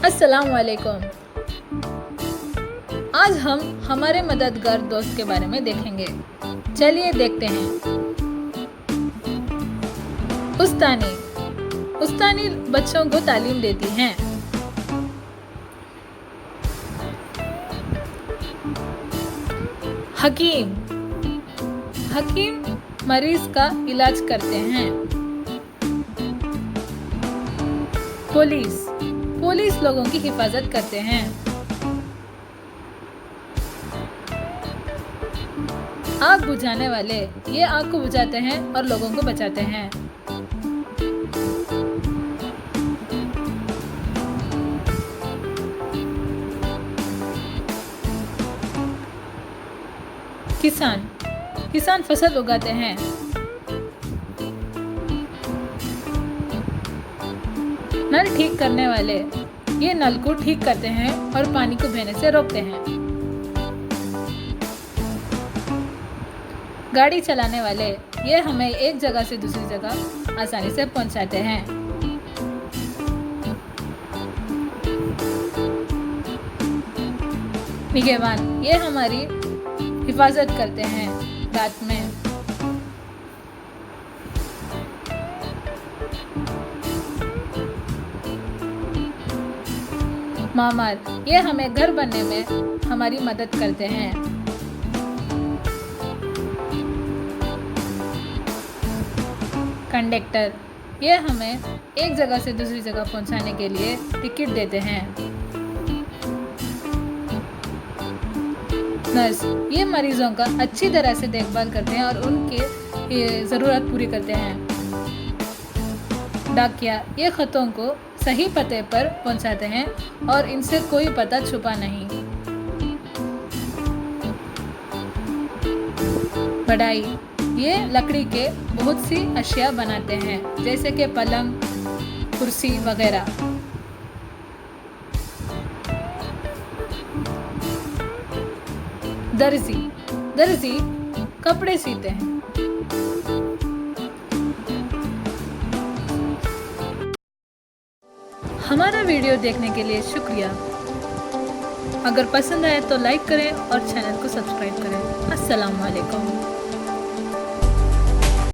अस्सलाम वालेकुम। आज हम हमारे मददगार दोस्त के बारे में देखेंगे। चलिए देखते हैं। उस्तानी उस्तानी बच्चों को तालीम देती हैं। हकीम हकीम मरीज का इलाज करते हैं। पुलिस लोगों की हिफाजत करते हैं। आग बुझाने वाले ये आग को बुझाते हैं और लोगों को बचाते हैं। किसान फसल उगाते हैं। नल ठीक करने वाले ये नल को ठीक करते हैं और पानी को बहने से रोकते हैं। गाड़ी चलाने वाले ये हमें एक जगह से दूसरी जगह आसानी से पहुंचाते हैं। निगहबान ये हमारी हिफाजत करते हैं रात में। मामार ये हमें घर बनने में हमारी मदद करते हैं। कंडक्टर ये हमें एक जगह से दूसरी जगह पहुंचाने के लिए टिकट देते हैं। नर्स ये मरीजों का अच्छी तरह से देखभाल करते हैं और उनकी ज़रूरत पूरी करते हैं। डाकिया ये खतों को सही पते पर पहुंचाते हैं और इनसे कोई पता छुपा नहीं। बढ़ाई ये लकड़ी के बहुत सी अशिया बनाते हैं जैसे कि पलंग, कुर्सी वगैरह। दर्जी कपड़े सीते हैं। हमारा वीडियो देखने के लिए शुक्रिया। अगर पसंद आए तो लाइक करें और चैनल को सब्सक्राइब करें। अस्सलाम वालेकुम।